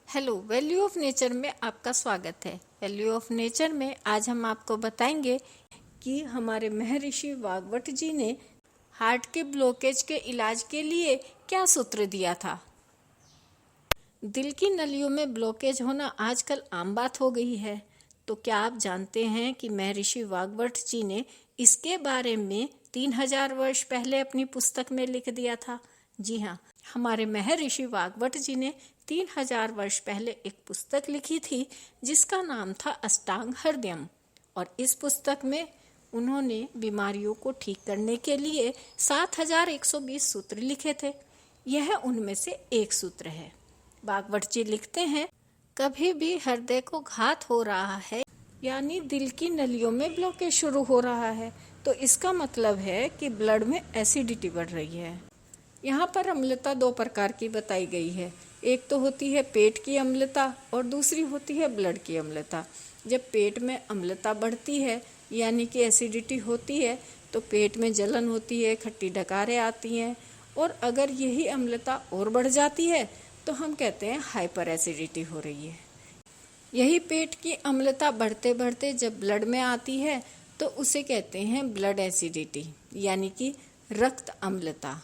Hello, value of nature में आपका स्वागत है। वैल्यू ऑफ नेचर में आज हम आपको बताएंगे कि हमारे महर्षि वाग्भट जी ने हार्ट के ब्लॉकेज के इलाज के लिए क्या सूत्र दिया था। दिल की नलियों में ब्लॉकेज होना आजकल आम बात हो गई है, तो क्या आप जानते हैं कि महर्षि वाग्भट जी ने इसके बारे में 3000 वर्ष पहले अपनी पुस्तक में लिख दिया था। जी हाँ, हमारे महर्षि वाग्भट जी ने 3000 वर्ष पहले एक पुस्तक लिखी थी जिसका नाम था अष्टांग हृदयम। और इस पुस्तक में उन्होंने बीमारियों को ठीक करने के लिए 7120 सूत्र लिखे थे। यह उनमें से एक सूत्र है। वाग्भट जी लिखते हैं, कभी भी हृदय को घात हो रहा है यानी दिल की नलियों में ब्लॉकेज शुरू हो रहा है, तो इसका मतलब है कि ब्लड में एसिडिटी बढ़ रही है। यहाँ पर अम्लता दो प्रकार की बताई गई है। एक तो होती है पेट की अम्लता और दूसरी होती है ब्लड की अम्लता। जब पेट में अम्लता बढ़ती है यानी कि एसिडिटी होती है तो पेट में जलन होती है, खट्टी डकारें आती हैं, और अगर यही अम्लता और बढ़ जाती है तो हम कहते हैं हाइपर एसिडिटी हो रही है। यही पेट की अम्लता बढ़ते बढ़ते जब ब्लड में आती है तो उसे कहते हैं ब्लड एसिडिटी यानी कि रक्त अम्लता।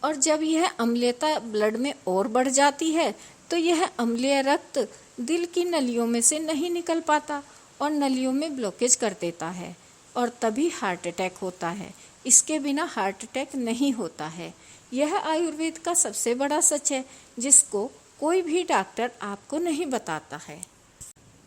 और जब यह अम्लता ब्लड में और बढ़ जाती है तो यह अम्लीय रक्त दिल की नलियों में से नहीं निकल पाता और नलियों में ब्लॉकेज कर देता है, और तभी हार्ट अटैक होता है। इसके बिना हार्ट अटैक नहीं होता है। यह आयुर्वेद का सबसे बड़ा सच है जिसको कोई भी डॉक्टर आपको नहीं बताता है।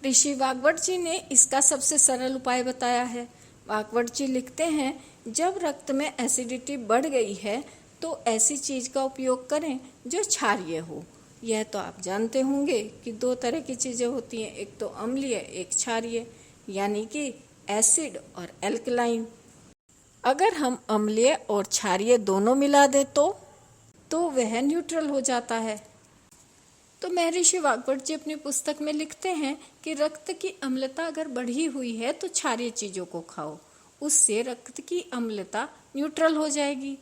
ऋषि वाग्भट जी ने इसका सबसे सरल उपाय बताया है। वाग्भट जी लिखते हैं, जब रक्त में एसिडिटी बढ़ गई है तो ऐसी चीज का उपयोग करें जो क्षारीय हो। यह तो आप जानते होंगे कि दो तरह की चीजें होती हैं, एक तो अम्लीय एक क्षारीय, यानी कि एसिड और एल्कलाइन। अगर हम अम्लीय और क्षारीय दोनों मिला दें तो वह न्यूट्रल हो जाता है। तो महर्षि वाग्भट जी अपनी पुस्तक में लिखते हैं कि रक्त की अम्लता अगर बढ़ी हुई है तो क्षारीय चीजों को खाओ, उससे रक्त की अम्लता न्यूट्रल हो जाएगी,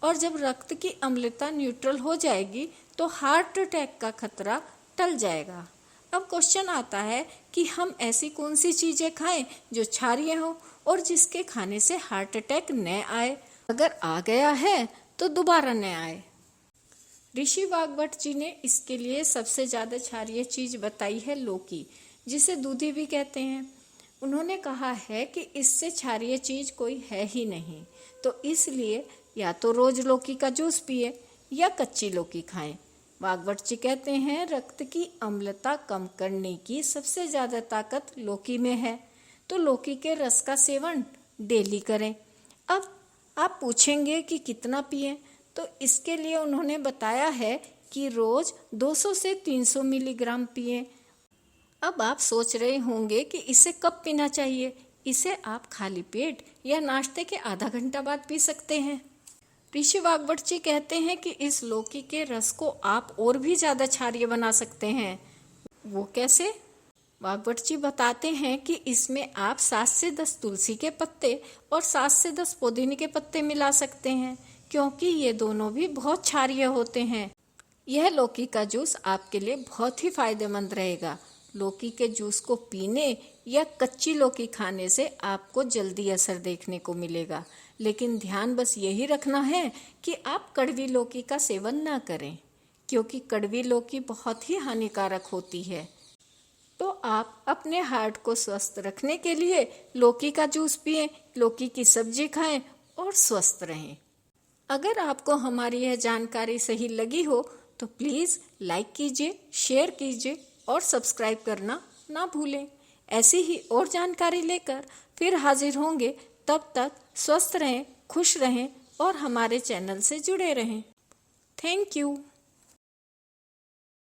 और जब रक्त की अम्लता न्यूट्रल हो जाएगी तो हार्ट अटैक का खतरा टल जाएगा। अब क्वेश्चन आता है कि हम ऐसी कौन सी चीजें खाएं जो क्षारीय हो और जिसके खाने से हार्ट अटैक न आए, अगर आ गया है तो दोबारा न आए। ऋषि वाग्भट जी ने इसके लिए सबसे ज्यादा क्षारीय चीज बताई है लौकी, जिसे दूधी भी कहते हैं। उन्होंने कहा है कि इससे क्षारीय चीज कोई है ही नहीं, तो इसलिए या तो रोज लौकी का जूस पिए या कच्ची लौकी खाएं। वाग्भट जी कहते हैं, रक्त की अम्लता कम करने की सबसे ज्यादा ताकत लौकी में है, तो लौकी के रस का सेवन डेली करें। अब आप पूछेंगे कि कितना पिएं, तो इसके लिए उन्होंने बताया है कि रोज 200 से 300 मिलीग्राम पिएं। अब आप सोच रहे होंगे कि इसे कब पीना चाहिए। इसे आप खाली पेट या नाश्ते के आधा घंटा बाद पी सकते हैं। ऋषि वाग्भट जी कहते हैं कि इस लौकी के रस को आप और भी ज्यादा क्षारीय बना सकते हैं। वो कैसे? वाग्भट जी बताते हैं कि इसमें आप 7 से 10 तुलसी के पत्ते और 7 से 10 पुदीने के पत्ते मिला सकते हैं, क्योंकि ये दोनों भी बहुत क्षारीय होते हैं। यह लौकी का जूस आपके लिए बहुत ही फायदेमंद रहेगा। लौकी के जूस को पीने या कच्ची लौकी खाने से आपको जल्दी असर देखने को मिलेगा, लेकिन ध्यान बस यही रखना है कि आप कड़वी लौकी का सेवन ना करें, क्योंकि कड़वी लौकी बहुत ही हानिकारक होती है। तो आप अपने हार्ट को स्वस्थ रखने के लिए लौकी का जूस पिएं, लौकी की सब्जी खाएं और स्वस्थ रहें। अगर आपको हमारी यह जानकारी सही लगी हो तो प्लीज लाइक कीजिए, शेयर कीजिए और सब्सक्राइब करना ना भूलें। ऐसी ही और जानकारी लेकर फिर हाजिर होंगे। तब तक स्वस्थ रहें, खुश रहें और हमारे चैनल से जुड़े रहें। Thank you.